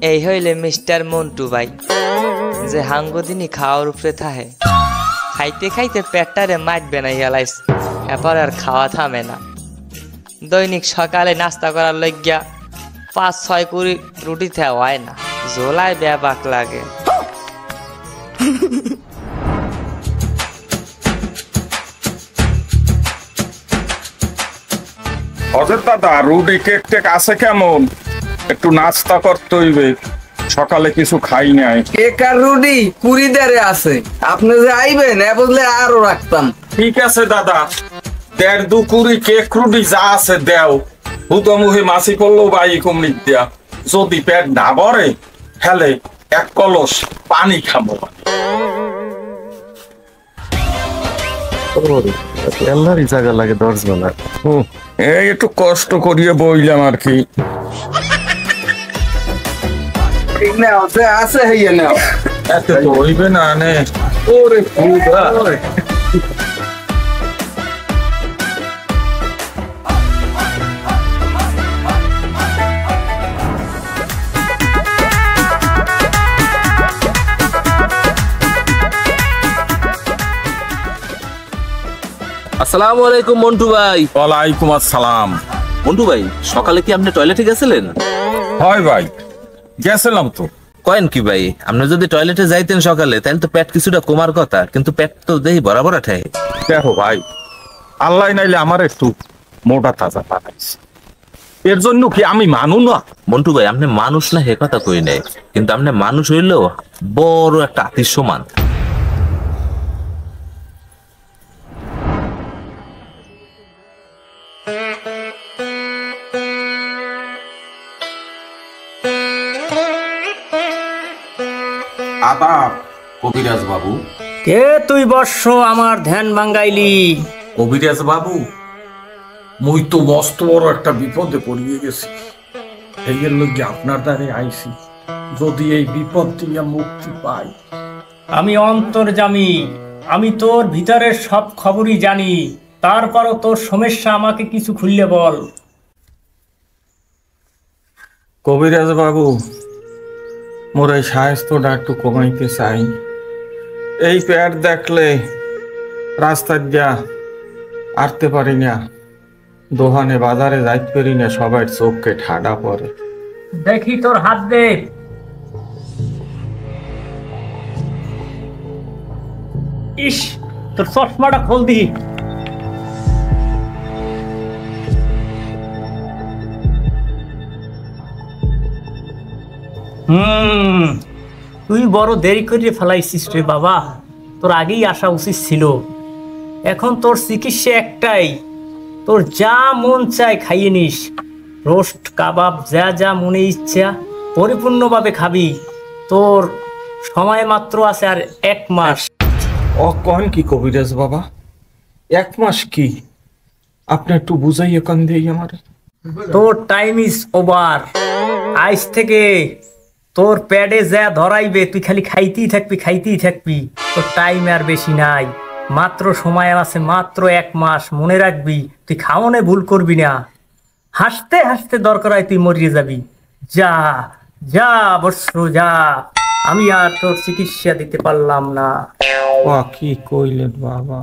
এই হইলে মিস্টার মন্টু ভাই, যে হাঙ্গদিনী খাওয়ার উপরে থাহে, খাইতে খাইতে পেটটারে মাইট বেনাই হেলাইস, এরপর আর খাওয়া থামে না। দৈনিক সকালে নাস্তা করার লইগিয়া ৫-৬ কুড়ি রুটি থা হয় না, ঝোলায় ব্যাবাক লাগে। অজয় দাদা, রুটি কেক টেক আছে কেমন? একটু নাস্তা করতে হইবে, সকালে কিছু খাই নাই। কেক আর রুটি কুড়িদারে আছে, আপনি যে আইবেন এ বুঝলে আরো রাখতাম। ঠিক আছে দাদা, ১.৫-২ কুড়ি কেক রুটি যা আছে দেও। হুতমুহে মাছি করলেও বাই কমনি দেয়া। যদি পেট না ভরে হেলে ১ কলস পানি খাবো। জায়গা লাগে ১০ জনের। এই একটু কষ্ট করিয়ে বইলাম আর কি। আছে হইয়া নাও, এত তো হইবে না নে। ওরে খুদা, আসসালামু আলাইকুম মন্টু ভাই। ওয়ালাইকুম আসসালাম। মন্টু ভাই, সকালে কি আপনি টয়লেটে গেছিলেন? হয় ভাই, গেছিলাম তো। কয়েন কি ভাই, আপনি যদি টয়লেটে যাইতেন সকালে তাহলে তো পেট কিছুটা কমার কথা, কিন্তু পেট তো দেই বরাবর আঠায়। দেখো ভাই, আল্লাহ নাইলে আমার একটু মোটা তাজা বানাইছে, এর জন্য কি আমি মানু না? মন্টু ভাই, আপনি মানুষ না হে কথা কই নাই, কিন্তু আপনি মানুষ হইলেও বড় একটা হাতির সমান। আদাব কবিরাজ বাবু। কে তুই বর্ষ আমার ধ্যান ভাঙ্গাইলি? কবিরাজ বাবু, মুই তো মস্ত বড় একটা বিপদে পড়িয়ে গেছি, এই এর লগে আপনার দ্বারে আইছি, যদি এই বিপদ থেকে মুক্তি পাই। আমি অন্তর্যামী, আমি তোর ভিতরের সব খবরই জানি, তারপরও তোর সমস্যা আমাকে কিছু খুললে বল। কবিরাজ বাবু, মোর এই স্বাস্থ্যটা একটু কমাইতে চাই। এই পেট দেখলে রাস্তায় যা আটতে পারি না, দোকানে বাজারে যাইতে পারি না, সবাই চোখকে ঠাডা পড়ে। দেখি তোর হাত দে। ইস, তোর চশমাটা খোল দি। তুই বড় দেরি করে ফেলাইছিস রে বাবা, তোর আগেই আসা উচিত ছিল। এখন তোর চিকিৎসা একটাই, তোর যা মন চায় খাইয়ে নিস, রোস্ট কাবাব যা যা মনে ইচ্ছা পরিপূর্ণভাবে খাবি। তোর সময় মাত্র আছে আর ১ মাস। ও কন কি কবিরাজ বাবা, ১ মাস কি? আপনি একটু বুঝাইয়ে কান দেই আমার। তোর টাইম ইজ ওভার। আজ থেকে তোর প্যাডে যা ধরাইবে তুই খালি খাইতেই থাকবি। তোর টাইম আর বেশি নাই, মাত্র সময় আছে মাত্র ১ মাস। মনে রাখবি, তুই খাওয়ানে ভুল করবি না। হাসতে হাসতে দরকার হয় তুই মরিয়ে যাবি। যা যা বৎস যা, আমি আর তোর চিকিৎসা দিতে পারলাম না। ও কি কইলেন বাবা,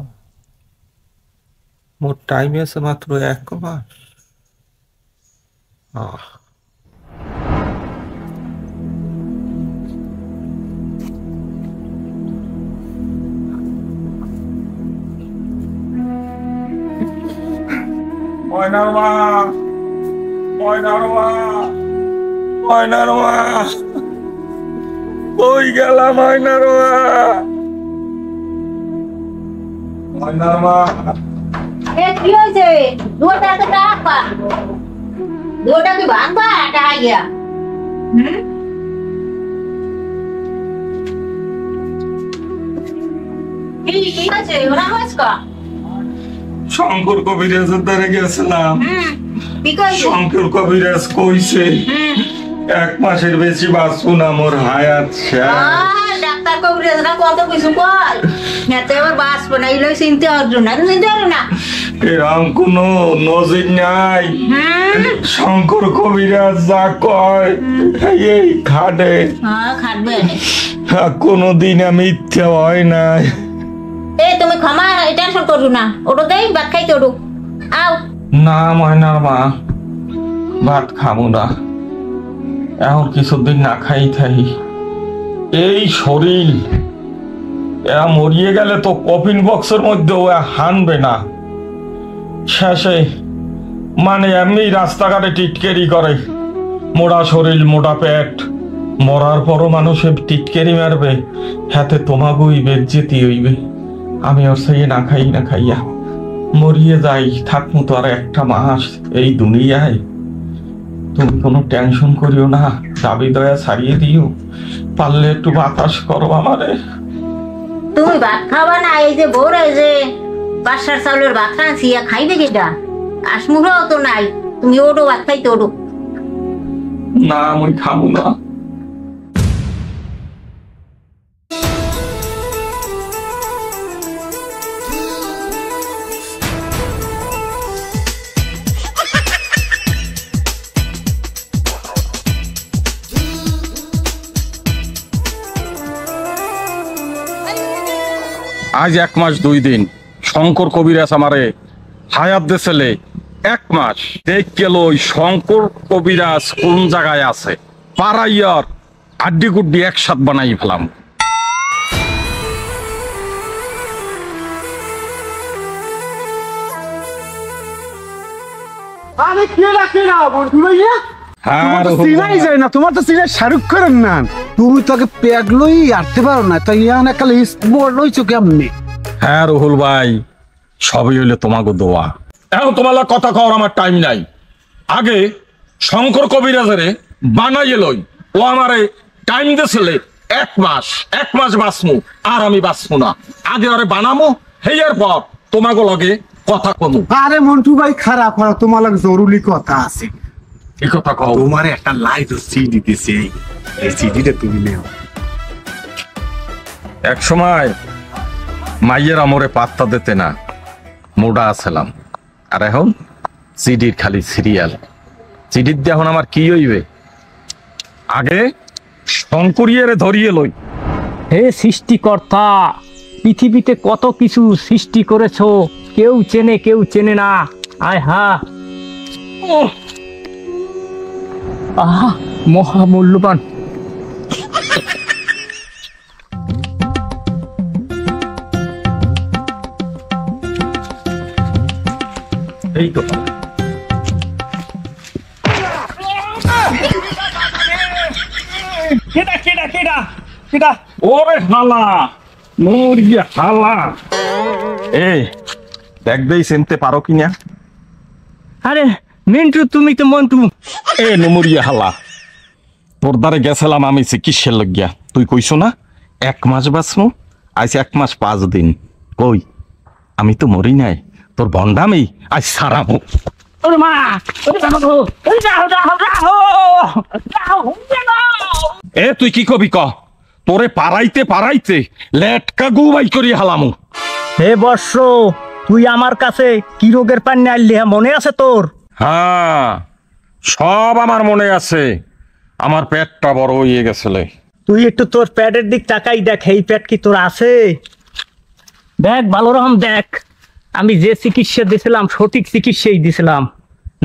মোর টাইম আছে মাত্র ১ মাস। ময়নার মা, কই গেলা ময়নার মা? কি হয়েছে? দুটা তো টাকা, দুটা কি ভাঙবা? টাকা গিয়া কি আছে? ওরা হয়েছে কা? শঙ্কর কবিরাজের দ্বারে গেছিলাম, শঙ্কর কবিরাজ কইছে ১ মাসের বেশি বাঁচবো না, মোর হায়াত শেষ। ডাক্তার কবিরাজরা কত কিছু কয়, নেতে আবার বাঁচবো না, এগুলো চিনতে পারছো না, চিনতে পারো না। এরকম কোন নজির নাই। শঙ্কর কবিরাজ যা কয় এই খাটে খাটবে কোনদিন মিথ্যা হয় নাই। এ তুমি ক্ষমা টেনশন করো না, ওটো দেই ভাত খাইতে ওটো আও। না ময়নার মা, ভাত খাবো না, এখন কিছুদিন না খাই থাই। এই শরীর এরা মরিয়ে গেলে তো কফিন বক্সের মধ্যে ও হানবে না। শেষে মানে এমনি রাস্তাঘাটে টিটকেরি করে, মোটা শরীর মোটা পেট, মরার পরও মানুষে টিটকেরি মারবে, হাতে তোমাগুই বেজ্জেতি হইবে। আমি ওর সেই না খাইয়া মরিয়ে যাই, থাকবো তো আর একটা মাস এই দুনিয়ায়। তুমি কোনো টেনশন করিও না, দাবি দয়া ছাড়িয়ে দিও, পারলে একটু বাতাস করো আমারে। তুমি ভাত খাবা না? এই যে বউরে যে 5-7 চাউলের ভাত খাচ্ছি, খাইবে কেটা? আসমুখও তো নাই, তুমি ওটো ভাত খাইতে ওটো। না আমি খাবো না। আজ 1 মাস 2 দিন শঙ্কর কবিরাজ আমারে হায়াত দেশেলে 1 মাস দেখ গেল। ওই শঙ্কর কবিরাজ কোন জায়গায় আছে, পাড়াইয়ার আড্ডি গুড্ডি একসাথ বানাই ফেলাম। আরে কেডা বন্ধু ভাইয়া, তোমার তো চিনাই যায় না, তোমার তো চিনাই শাহরুখ খানের নাম। তুমি তোকে প্যাগ লই আটতে পারো না, তাই এখন একটা স্পোর্ট লইছো কেমনি? হ্যাঁ রুহুল ভাই, সবই হইলে তোমাকে দোয়া। এখন তোমার কথা কওয়ার আমার টাইম নাই। আগে শঙ্কর কবিরাজেরে বানাইয়ে লই, ও আমারে টাইম দিয়েছিল 1 মাস বাঁচমু, আর আমি বাঁচমু না। আগে আরে বানামো, হেয়ার পর তোমাকে লগে কথা কমু। আরে মন্টু ভাই খারাপ করা, তোমার লাগে জরুরি কথা আছে। এই কথা কও। তোমার একটা লাইভ সিডি দিতেছে, এই সিডিটা তুমি নেও। এক সময় মাইয়ের আমরে পাত্তা দিতে না, মোডা আছিলাম, আর এখন সিডির খালি সিরিয়াল। সিডির দিয়ে এখন আমার কি হইবে? আগে শঙ্করিয়ারে ধরিয়ে লই। হে সৃষ্টিকর্তা, পৃথিবীতে কত কিছু সৃষ্টি করেছো, কেউ চেনে কেউ চেনে না। আয় হা, আহা মহামূল্যবান। এই তো কেডা কেডা কেডা কেডা? ওরে হালা, মুরগি হালা। এই দেখবেই চিনতে পারো কিনা? আরে মিন্টু, তুমি তো মন্টু। এ নুমুরিয়া হালা, তোর দ্বারে গেছিলাম আমি চিকিৎসার লজ্ঞা, তুই কইছো না 1 মাস বাঁচমু, আজ 1 মাস 5 দিন। কই আমি তো মরি নাই, তোর ভন্ডামি আজ সারামু। ওরে মা, ওরে বাবা, ওরে যাও যাও যাও যাও যাও। এ তুই কি কবি ক? তোরে পারাইতে পারাইতে লেটকা গুবাই করি হালামু। হে বর্ষ, তুই আমার কাছে কি রোগের পানি আনলি, মনে আছে তোর? হ্যাঁ, সব আমার মনে আছে। আমার পেটটা বড় হয়ে গেছিলে। তুই একটু তোর পেটের দিক তাকাই দেখ, এই পেট কি তোর আছে? দেখ ভালো রকম দেখ, আমি যে চিকিৎসা দিছিলাম সঠিক চিকিৎসাই দিছিলাম,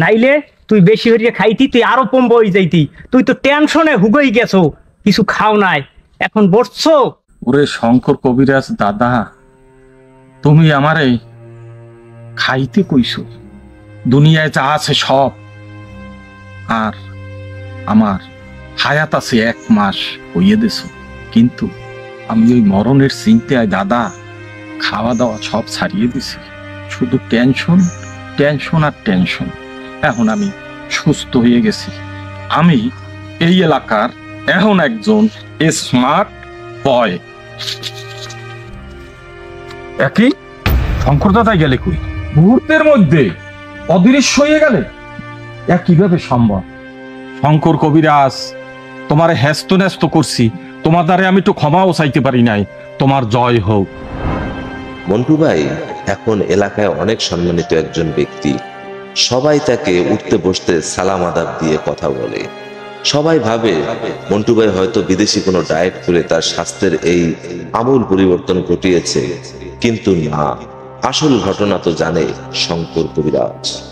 নাইলে তুই বেশি হইয়া খাইতি, তুই আরো পম্ব হয়ে যাইতি। তুই তো টেনশনে হুগই গেছো, কিছু খাও নাই, এখন বসছো। ওরে শঙ্কর কবিরাজ দাদা, তুমি আমারে খাইতে কইছো, দুনিয়ায় যা আছে সব, আর আমার হায়াত আছে 1 মাস হইয়ে দিছো, কিন্তু আমি ওই মরণের চিন্তায় দাদা খাওয়া দাওয়া সব ছাড়িয়ে দিছি। শুধু টেনশন টেনশন আর টেনশন। এখন আমি সুস্থ হয়ে গেছি, আমি এই এলাকার এখন একজন স্মার্ট বয়। একই শঙ্কর দাদা গেলে কই? মুহূর্তের মধ্যে অদৃশ্য হয়ে গেলে, কিভাবে সম্ভব? শঙ্কর কবিরাজ, তোমারে হ্যাস্ত ন্যস্ত করছি, তোমার দ্বারে আমি তো ক্ষমাও চাইতে পারি নাই। তোমার জয় হোক। মন্টু ভাই, এখন এলাকায় অনেক সম্মানিত একজন ব্যক্তি। সবাই তাকে উঠতে বসতে সালাম আদাব দিয়ে কথা বলে। সবাই ভাবে মন্টু ভাই হয়তো বিদেশি কোনো ডায়েট করে তার স্বাস্থ্যের এই আমূল পরিবর্তন ঘটিয়েছে, কিন্তু না, আসল ঘটনা তো জানে শঙ্কর কবিরাজ।